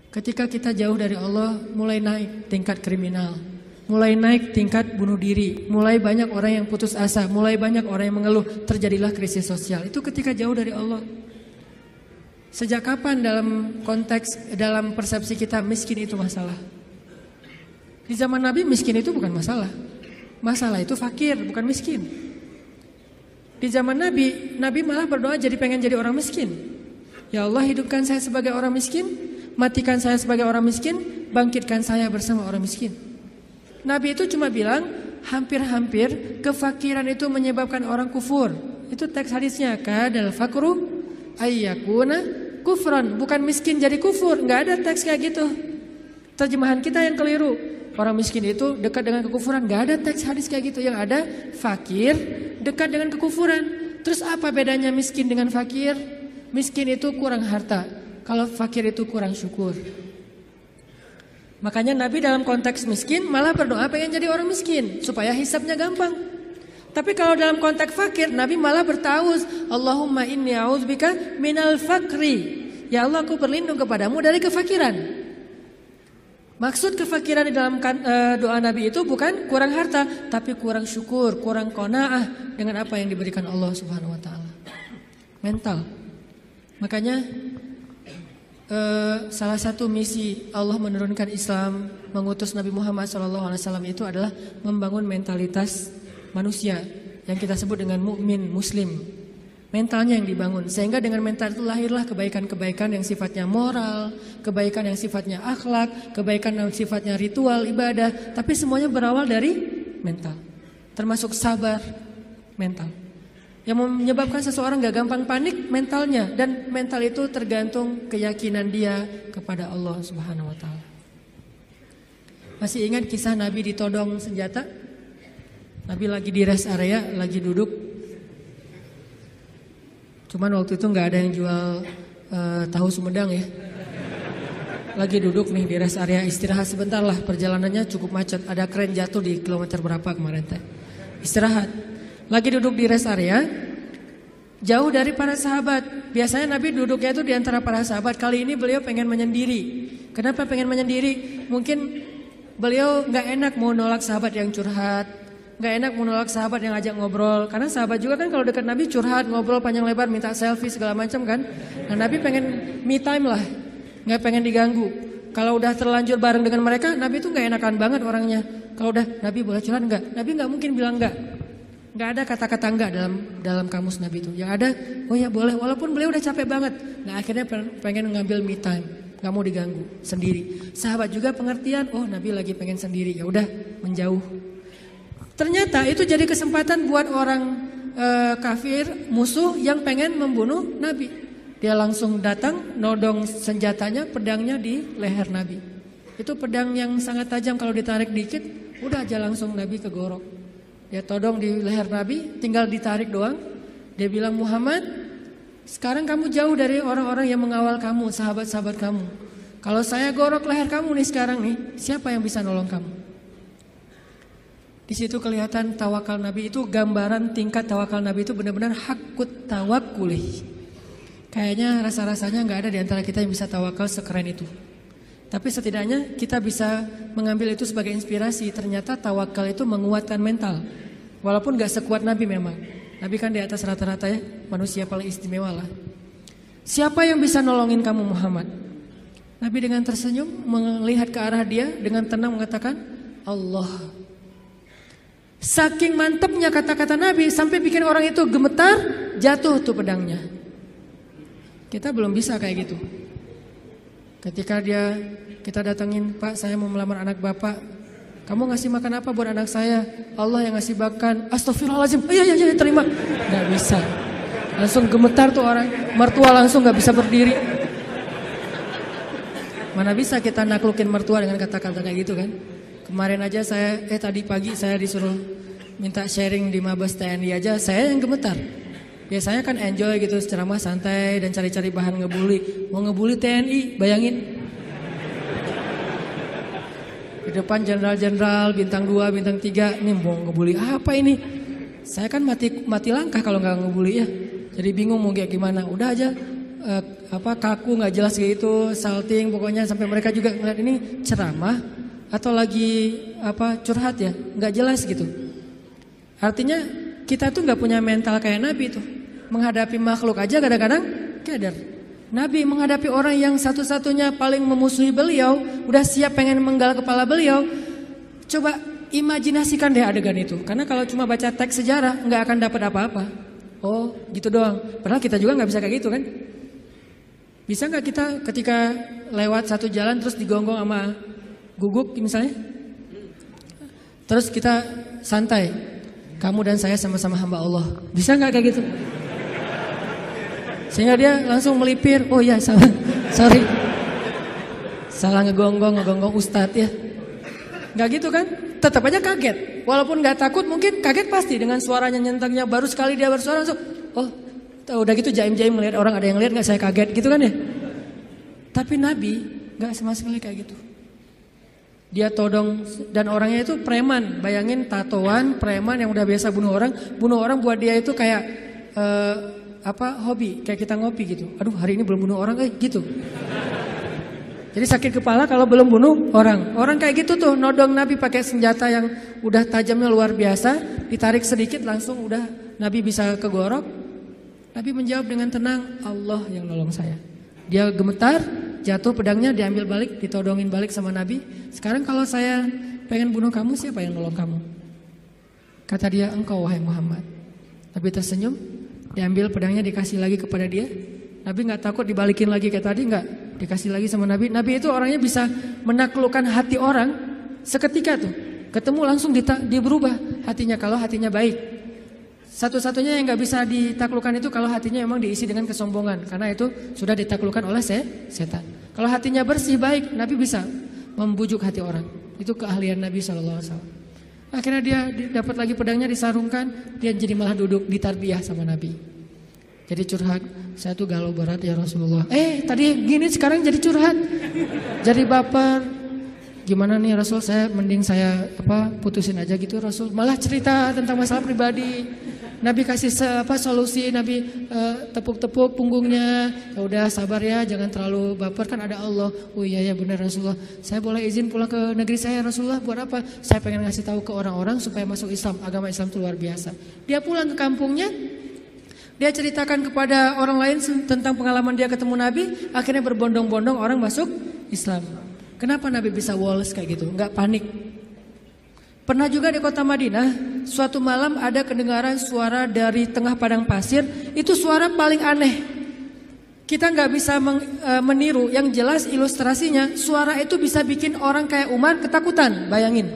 Ketika kita jauh dari Allah, mulai naik tingkat kriminal, mulai naik tingkat bunuh diri, mulai banyak orang yang putus asa, mulai banyak orang yang mengeluh, terjadilah krisis sosial. Itu ketika jauh dari Allah. Sejak kapan dalam persepsi kita miskin itu masalah? Di zaman Nabi miskin itu bukan masalah. Masalah itu fakir, bukan miskin. Di zaman Nabi malah berdoa jadi pengen jadi orang miskin. Ya Allah, hidupkan saya sebagai orang miskin, matikan saya sebagai orang miskin, bangkitkan saya bersama orang miskin. Nabi itu cuma bilang, hampir-hampir kefakiran itu menyebabkan orang kufur. Itu teks hadisnya, kadal fakru ayyakuna kufran, bukan miskin jadi kufur. Enggak ada teks kayak gitu. Terjemahan kita yang keliru. Orang miskin itu dekat dengan kekufuran. Enggak ada teks hadis kayak gitu. Yang ada fakir dekat dengan kekufuran. Terus apa bedanya miskin dengan fakir? Miskin itu kurang harta, kalau fakir itu kurang syukur. Makanya Nabi dalam konteks miskin malah berdoa pengen jadi orang miskin supaya hisabnya gampang. Tapi kalau dalam konteks fakir, Nabi malah bertauz, Allahumma inni a'udzubika minal fakri. Ya Allah, aku berlindung kepadamu dari kefakiran. Maksud kefakiran di dalam doa Nabi itu bukan kurang harta, tapi kurang syukur, kurang qanaah dengan apa yang diberikan Allah Subhanahu wa taala. Mental. Makanya salah satu misi Allah menurunkan Islam, mengutus Nabi Muhammad SAW itu adalah membangun mentalitas manusia yang kita sebut dengan mukmin muslim. Mentalnya yang dibangun, sehingga dengan mental itu lahirlah kebaikan-kebaikan yang sifatnya moral, kebaikan yang sifatnya akhlak, kebaikan yang sifatnya ritual, ibadah. Tapi semuanya berawal dari mental, termasuk sabar, mental. Yang menyebabkan seseorang gak gampang panik, mentalnya. Dan mental itu tergantung keyakinan dia kepada Allah Subhanahu wa ta'ala. Masih ingat kisah Nabi ditodong senjata? Nabi lagi di rest area, lagi duduk. Cuman waktu itu gak ada yang jual tahu Sumedang ya. Lagi duduk nih di rest area, istirahat sebentar lah. Perjalanannya cukup macet, ada kren jatuh di kilometer berapa kemarin teh. Istirahat. Lagi duduk di rest area, jauh dari para sahabat. Biasanya Nabi duduknya itu di antara para sahabat. Kali ini beliau pengen menyendiri. Kenapa pengen menyendiri? Mungkin beliau gak enak mau nolak sahabat yang curhat, gak enak mau nolak sahabat yang ajak ngobrol. Karena sahabat juga kan kalau dekat Nabi curhat, ngobrol panjang lebar, minta selfie segala macam kan. Nah Nabi pengen me time lah, gak pengen diganggu. Kalau udah terlanjur bareng dengan mereka, Nabi itu gak enakan banget orangnya. Kalau udah, Nabi boleh curhat gak? Nabi gak mungkin bilang gak. Gak ada kata-kata enggak dalam kamus Nabi itu. Yang ada, oh ya boleh, walaupun beliau udah capek banget. Nah akhirnya pengen ngambil me time, gak mau diganggu, sendiri. Sahabat juga pengertian, oh Nabi lagi pengen sendiri, ya udah menjauh. Ternyata itu jadi kesempatan buat orang kafir, musuh yang pengen membunuh Nabi. Dia langsung datang, nodong senjatanya, pedangnya di leher Nabi. Itu pedang yang sangat tajam, kalau ditarik dikit, udah aja langsung Nabi kegorok. Dia todong di leher Nabi, tinggal ditarik doang. Dia bilang, Muhammad, sekarang kamu jauh dari orang-orang yang mengawal kamu, sahabat-sahabat kamu. Kalau saya gorok leher kamu nih sekarang nih, siapa yang bisa nolong kamu? Di situ kelihatan tawakal Nabi itu, gambaran tingkat tawakal Nabi itu benar-benar hakut tawakulih. Kayaknya rasa-rasanya gak ada di antara kita yang bisa tawakal sekeren itu. Tapi setidaknya kita bisa mengambil itu sebagai inspirasi. Ternyata tawakal itu menguatkan mental. Walaupun gak sekuat Nabi memang. Nabi kan di atas rata-rata ya, manusia paling istimewa lah. Siapa yang bisa nolongin kamu Muhammad? Nabi dengan tersenyum melihat ke arah dia, dengan tenang mengatakan, Allah. Saking mantapnya kata-kata Nabi sampai bikin orang itu gemetar, jatuh tuh pedangnya. Kita belum bisa kayak gitu. Ketika kita datengin, Pak saya mau melamar anak Bapak, kamu ngasih makan apa buat anak saya? Allah yang ngasih makan. Astagfirullahaladzim, iya terima. Gak bisa, langsung gemetar tuh orang. Mertua langsung gak bisa berdiri. Mana bisa kita naklukin mertua dengan kata-kata kayak gitu kan. Kemarin aja saya, tadi pagi saya disuruh minta sharing di Mabes TNI aja, saya yang gemetar. Biasanya kan enjoy gitu, ceramah santai dan cari-cari bahan ngebully. Mau ngebully TNI, bayangin. Di depan jenderal-jenderal, bintang 2, bintang 3, ini mau ngebully apa ini? Saya kan mati langkah kalau nggak ngebully ya. Jadi bingung mau kayak gimana. Udah aja kaku nggak jelas gitu, salting pokoknya sampai mereka juga ngeliat ini ceramah atau lagi curhat ya, nggak jelas gitu. Artinya kita tuh nggak punya mental kayak Nabi tuh, menghadapi makhluk aja kadang-kadang keder. Nabi menghadapi orang yang satu-satunya paling memusuhi beliau, udah siap pengen menggal kepala beliau. Coba imajinasikan deh adegan itu, karena kalau cuma baca teks sejarah nggak akan dapat apa-apa. Oh gitu doang, padahal kita juga nggak bisa kayak gitu kan. Bisa nggak kita ketika lewat satu jalan terus digonggong sama guguk misalnya, terus kita santai, kamu dan saya sama-sama hamba Allah, bisa nggak kayak gitu? Sehingga dia langsung melipir, oh ya salah, sorry, salah ngegonggong ustadz ya. Nggak gitu kan? Tetap aja kaget. Walaupun nggak takut, mungkin kaget pasti dengan suaranya nyentangnya. Baru sekali dia bersuara langsung, oh udah gitu jaim-jaim melihat orang ada yang lihat nggak, saya kaget gitu kan ya. Tapi Nabi nggak sama sekali kayak gitu. Dia todong, dan orangnya itu preman. Bayangin tatoan preman yang udah biasa bunuh orang buat dia itu kayak hobi, kayak kita ngopi gitu. Aduh hari ini belum bunuh orang gitu. Jadi sakit kepala kalau belum bunuh orang. Orang kayak gitu tuh nodong Nabi pakai senjata yang udah tajamnya luar biasa, ditarik sedikit langsung udah Nabi bisa kegorok. Nabi menjawab dengan tenang, Allah yang nolong saya. Dia gemetar, jatuh pedangnya diambil balik, ditodongin balik sama Nabi. Sekarang kalau saya pengen bunuh kamu, siapa yang nolong kamu? Kata dia, engkau wahai Muhammad. Nabi tersenyum, diambil pedangnya dikasih lagi kepada dia. Nabi gak takut dibalikin lagi kayak tadi, gak, dikasih lagi sama Nabi. Nabi itu orangnya bisa menaklukkan hati orang seketika tuh. Ketemu langsung dia berubah hatinya kalau hatinya baik. Satu-satunya yang gak bisa ditaklukkan itu kalau hatinya memang diisi dengan kesombongan. Karena itu sudah ditaklukkan oleh setan. Kalau hatinya bersih baik, Nabi bisa membujuk hati orang. Itu keahlian Nabi SAW. Akhirnya dia dapat lagi pedangnya disarungkan, dia jadi malah duduk ditarbiyah sama Nabi. Jadi curhat, saya tuh galau berat ya Rasulullah. Tadi gini sekarang jadi curhat, jadi baper. Gimana nih Rasul, mending saya putusin aja gitu Rasul. Malah cerita tentang masalah pribadi. Nabi kasih solusi, Nabi tepuk-tepuk punggungnya. Ya udah sabar ya, jangan terlalu baper, kan ada Allah. Oh iya ya benar Rasulullah. Saya boleh izin pulang ke negeri saya Rasulullah, buat apa? Saya pengen ngasih tahu ke orang-orang supaya masuk Islam. Agama Islam itu luar biasa. Dia pulang ke kampungnya. Dia ceritakan kepada orang lain tentang pengalaman dia ketemu Nabi. Akhirnya berbondong-bondong orang masuk Islam. Kenapa Nabi bisa woles kayak gitu? Enggak panik. Pernah juga di kota Madinah, suatu malam ada kedengaran suara dari tengah padang pasir. Itu suara paling aneh. Kita nggak bisa meniru. Yang jelas ilustrasinya, suara itu bisa bikin orang kayak Umar ketakutan. Bayangin.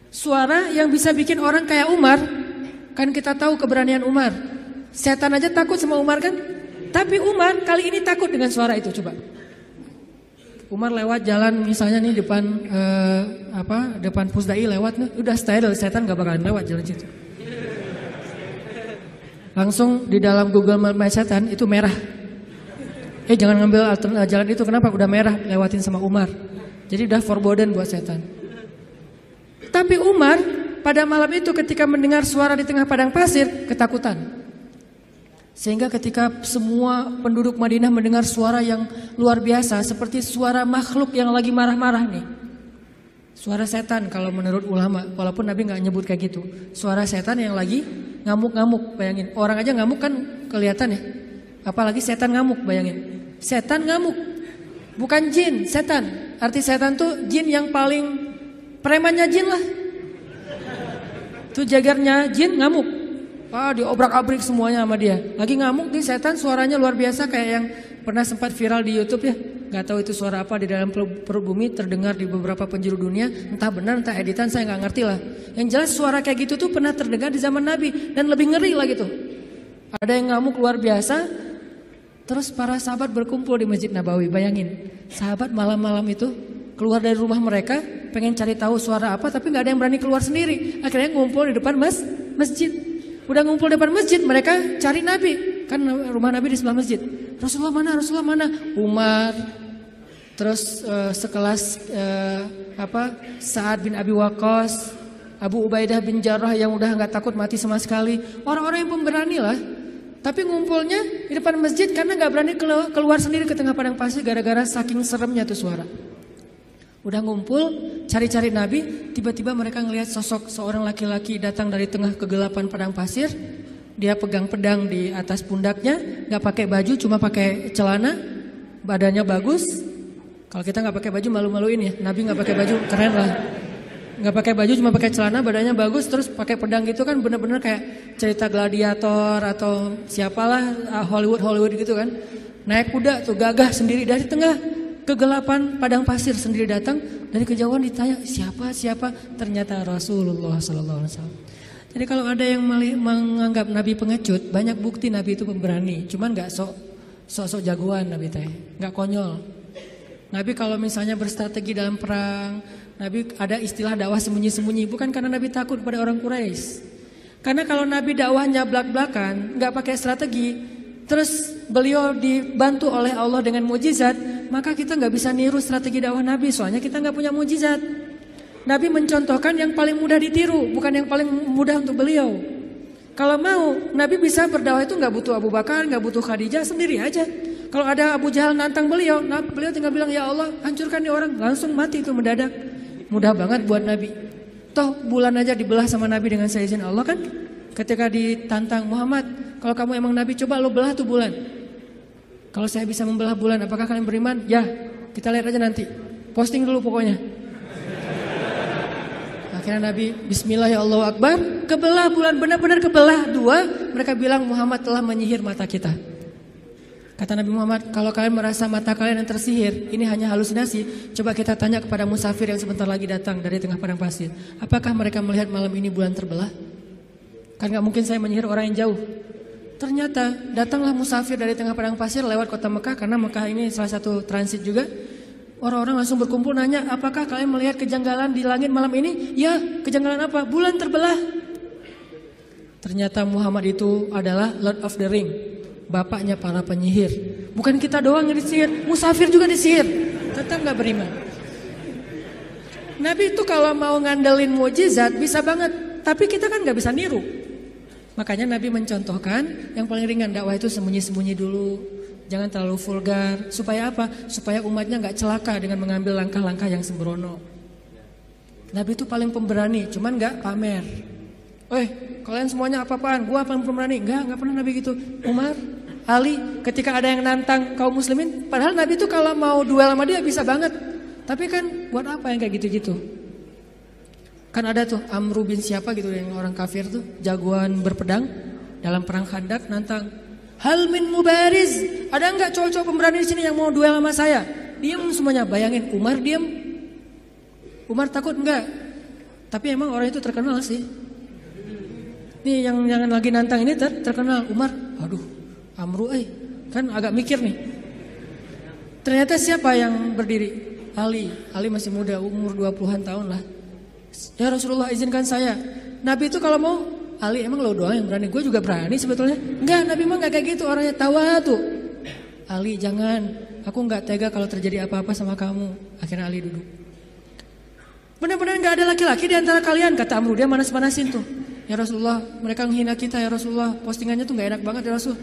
Suara yang bisa bikin orang kayak Umar. Kan kita tahu keberanian Umar. Setan aja takut sama Umar kan? Tapi Umar kali ini takut dengan suara itu, coba. Umar lewat jalan misalnya nih depan Pusdai lewat nih, udah steril, setan gak bakalan lewat jalan situ. Langsung di dalam Google Map setan itu merah. Jangan ngambil jalan itu, kenapa? Udah merah, lewatin sama Umar. Jadi udah forbidden buat setan. Tapi Umar pada malam itu ketika mendengar suara di tengah padang pasir, ketakutan. Sehingga ketika semua penduduk Madinah mendengar suara yang luar biasa, seperti suara makhluk yang lagi marah-marah nih. Suara setan kalau menurut ulama, walaupun Nabi gak nyebut kayak gitu. Suara setan yang lagi ngamuk-ngamuk, bayangin. Orang aja ngamuk kan kelihatan ya. Apalagi setan ngamuk, bayangin. Setan ngamuk, bukan jin, setan. Arti setan tuh jin yang paling premannya jin lah. Tuh jagarnya jin ngamuk. Diobrak-abrik semuanya sama dia. Lagi ngamuk nih setan, suaranya luar biasa kayak yang pernah sempat viral di YouTube ya. Gak tahu itu suara apa di dalam perut bumi, terdengar di beberapa penjuru dunia. Entah benar, entah editan, saya gak ngerti lah. Yang jelas suara kayak gitu tuh pernah terdengar di zaman Nabi. Dan lebih ngeri lah gitu. Ada yang ngamuk luar biasa. Terus para sahabat berkumpul di Masjid Nabawi. Bayangin, sahabat malam-malam itu keluar dari rumah mereka, pengen cari tahu suara apa, tapi gak ada yang berani keluar sendiri. Akhirnya ngumpul di depan masjid. Udah ngumpul depan masjid, mereka cari Nabi. Kan rumah Nabi di sebelah masjid. Rasulullah mana? Rasulullah mana? Umar. Terus sekelas Sa'ad bin Abi Waqqas, Abu Ubaidah bin Jarrah yang udah gak takut mati sama sekali. Orang-orang yang pemberani lah. Tapi ngumpulnya di depan masjid karena gak berani keluar sendiri ke tengah padang pasir gara-gara saking seremnya tuh suara. Udah ngumpul, cari-cari Nabi, tiba-tiba mereka ngelihat sosok seorang laki-laki datang dari tengah kegelapan padang pasir. Dia pegang pedang di atas pundaknya, gak pakai baju, cuma pakai celana, badannya bagus. Kalau kita gak pakai baju malu-maluin ya, Nabi gak pakai baju, keren lah. Gak pakai baju, cuma pakai celana, badannya bagus, terus pakai pedang gitu kan bener-bener kayak cerita gladiator atau siapalah Hollywood gitu kan. Naik kuda tuh gagah sendiri dari tengah kegelapan padang pasir sendiri datang, dari kejauhan ditanya siapa? Ternyata Rasulullah SAW. Jadi kalau ada yang menganggap Nabi pengecut, banyak bukti Nabi itu pemberani. Cuman nggak sok jagoan Nabi teh, nggak konyol. Nabi kalau misalnya berstrategi dalam perang, Nabi ada istilah dakwah sembunyi-sembunyi, bukan karena Nabi takut pada orang Quraisy. Karena kalau Nabi dakwahnya belak-belakan, nggak pakai strategi, terus beliau dibantu oleh Allah dengan mujizat, maka kita nggak bisa niru strategi dakwah Nabi, soalnya kita nggak punya mujizat. Nabi mencontohkan yang paling mudah ditiru, bukan yang paling mudah untuk beliau. Kalau mau, Nabi bisa berdakwah itu nggak butuh Abu Bakar, nggak butuh Khadijah, sendiri aja. Kalau ada Abu Jahal nantang beliau, beliau tinggal bilang ya Allah, hancurkan nih orang, langsung mati itu mendadak. Mudah banget buat Nabi. Toh bulan aja dibelah sama Nabi dengan seizin Allah kan? Ketika ditantang Muhammad, kalau kamu emang Nabi, coba lo belah tuh bulan. Kalau saya bisa membelah bulan, apakah kalian beriman? Ya, kita lihat aja nanti. Posting dulu pokoknya. Akhirnya Nabi Bismillah ya Allahu Akbar, kebelah bulan, benar-benar kebelah dua. Mereka bilang Muhammad telah menyihir mata kita. Kata Nabi Muhammad, kalau kalian merasa mata kalian yang tersihir, ini hanya halusinasi, coba kita tanya kepada musafir yang sebentar lagi datang dari tengah padang pasir. Apakah mereka melihat malam ini bulan terbelah? Kan gak mungkin saya menyihir orang yang jauh. Ternyata datanglah musafir dari tengah padang pasir lewat kota Mekah, karena Mekah ini salah satu transit juga. Orang-orang langsung berkumpul nanya, apakah kalian melihat kejanggalan di langit malam ini? Ya, kejanggalan apa? Bulan terbelah. Ternyata Muhammad itu adalah Lord of the Ring, bapaknya para penyihir. Bukan kita doang yang disihir, musafir juga disihir. Tetap gak beriman. Nabi itu kalau mau ngandelin mujizat bisa banget, tapi kita kan gak bisa niru. Makanya Nabi mencontohkan yang paling ringan, dakwah itu sembunyi-sembunyi dulu. Jangan terlalu vulgar. Supaya apa? Supaya umatnya gak celaka dengan mengambil langkah-langkah yang sembrono. Nabi itu paling pemberani, cuman gak pamer. Kalian semuanya apa-apaan? Gua paling pemberani. Enggak pernah Nabi gitu. Umar, Ali, ketika ada yang nantang kaum muslimin, padahal Nabi itu kalau mau duel sama dia bisa banget. Tapi kan buat apa yang kayak gitu-gitu? Kan ada tuh Amru bin siapa gitu yang orang kafir tuh, jagoan berpedang dalam perang Khandaq, nantang, hal min mubariz, ada enggak cowok-cowok pemberani di sini yang mau duel sama saya? Diam semuanya. Bayangin Umar diam. Umar takut enggak? Tapi emang orang itu terkenal sih. Nih yang lagi nantang ini terkenal. Umar, aduh Amru kan agak mikir nih. Ternyata siapa yang berdiri? Ali masih muda, umur 20-an tahun lah. Ya Rasulullah, izinkan saya. Nabi itu kalau mau, Ali emang lo doang yang berani, gue juga berani sebetulnya. Enggak, Nabi mah gak kayak gitu, orangnya tawadu. Ali jangan, aku gak tega kalau terjadi apa-apa sama kamu. Akhirnya Ali duduk. Benar-benar gak ada laki-laki di antara kalian, kata Amru. Dia manas-manasin tuh. Ya Rasulullah, mereka menghina kita ya Rasulullah. Postingannya tuh gak enak banget ya Rasul.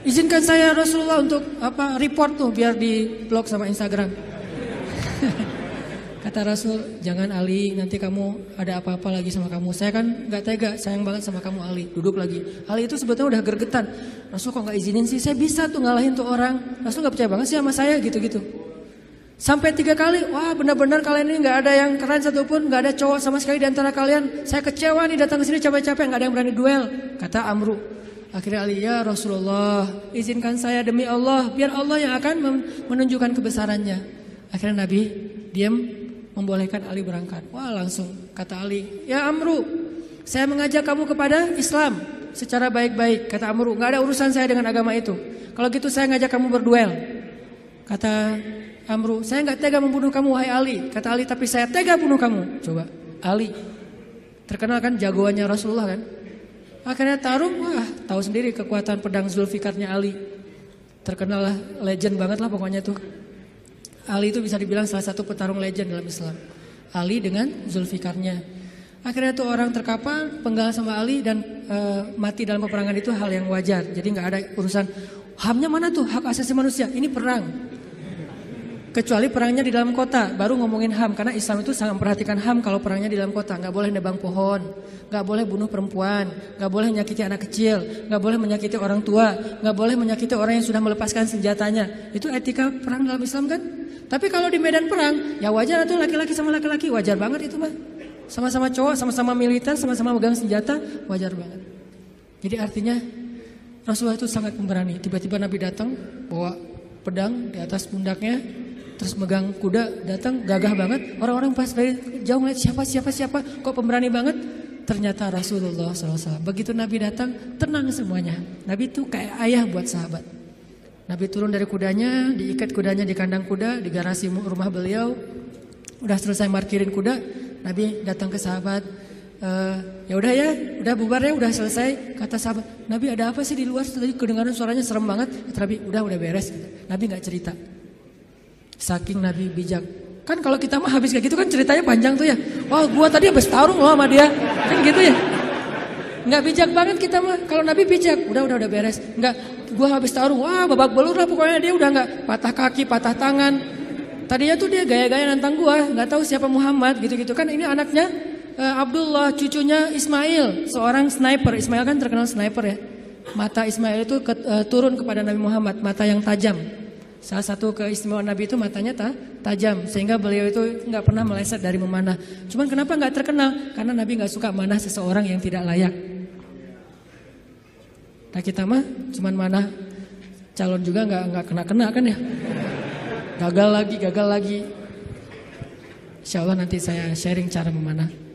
Izinkan saya Rasulullah untuk report tuh biar di blog sama Instagram. Kata Rasul, jangan Ali, nanti kamu ada apa-apa lagi sama kamu. Saya kan gak tega, sayang banget sama kamu Ali. Duduk lagi. Ali itu sebetulnya udah gergetan. Rasul kok gak izinin sih, saya bisa tuh ngalahin tuh orang. Rasul gak percaya banget sih sama saya gitu-gitu. Sampai 3 kali, wah benar-benar kalian ini gak ada yang keren satupun, gak ada cowok sama sekali di antara kalian. Saya kecewa nih datang ke sini capek-capek, gak ada yang berani duel. Kata Amru. Akhirnya Ali, ya Rasulullah, izinkan saya demi Allah, biar Allah yang akan menunjukkan kebesarannya. Akhirnya Nabi diam, membolehkan Ali berangkat. Wah langsung kata Ali, ya Amru, saya mengajak kamu kepada Islam secara baik-baik. Kata Amru, gak ada urusan saya dengan agama itu. Kalau gitu saya ngajak kamu berduel. Kata Amru, saya gak tega membunuh kamu wahai Ali. Kata Ali, tapi saya tega bunuh kamu. Coba, Ali terkenal kan jagoannya Rasulullah kan. Akhirnya tarung, wah tahu sendiri kekuatan pedang Zulfikarnya Ali. Terkenal lah, legend banget lah pokoknya tuh. Ali itu bisa dibilang salah satu petarung legend dalam Islam. Ali dengan Zulfikarnya. Akhirnya tuh orang terkapar, penggal sama Ali dan mati dalam peperangan itu hal yang wajar. Jadi nggak ada urusan HAM-nya mana tuh, hak asasi manusia. Ini perang. Kecuali perangnya di dalam kota, baru ngomongin HAM. Karena Islam itu sangat memperhatikan HAM kalau perangnya di dalam kota. Nggak boleh nebang pohon, nggak boleh bunuh perempuan, nggak boleh menyakiti anak kecil, nggak boleh menyakiti orang tua, nggak boleh menyakiti orang yang sudah melepaskan senjatanya. Itu etika perang dalam Islam kan? Tapi kalau di medan perang, ya wajar tuh laki-laki sama laki-laki, wajar banget itu mah. Sama-sama cowok, sama-sama militer, sama-sama megang senjata, wajar banget. Jadi artinya Rasulullah itu sangat pemberani. Tiba-tiba Nabi datang bawa pedang di atas pundaknya, terus megang kuda, datang gagah banget. Orang-orang pas dari jauh ngeliat siapa, kok pemberani banget. Ternyata Rasulullah SAW. Begitu Nabi datang, tenang semuanya. Nabi itu kayak ayah buat sahabat. Nabi turun dari kudanya, diikat kudanya di kandang kuda, di garasi rumah beliau. Udah selesai markirin kuda, Nabi datang ke sahabat. Ya udah ya, udah bubar ya, udah selesai. Kata sahabat, Nabi ada apa sih di luar? Tadi kedengaran suaranya serem banget. Kata Nabi, udah beres. Nabi nggak cerita. Saking Nabi bijak. Kan kalau kita mah habis kayak gitu kan ceritanya panjang tuh ya. Wah, gua tadi habis tarung loh sama dia. Kan gitu ya. Nggak bijak banget kita mah. Kalau Nabi bijak, udah beres. Nggak, gua habis tarung. Wah, babak belur lah pokoknya. Dia udah nggak patah kaki, patah tangan. Tadinya tuh dia gaya-gaya nantang gua, nggak tahu siapa Muhammad gitu-gitu kan. Ini anaknya Abdullah, cucunya Ismail, seorang sniper. Ismail kan terkenal sniper ya. Mata Ismail itu turun kepada Nabi Muhammad, mata yang tajam. Salah satu keistimewaan Nabi itu matanya tajam, sehingga beliau itu nggak pernah meleset dari memanah. Cuman kenapa nggak terkenal? Karena Nabi nggak suka manah seseorang yang tidak layak. Nah kita mah cuman manah calon juga nggak kena kan ya. Gagal lagi. Insya Allah nanti saya sharing cara memanah.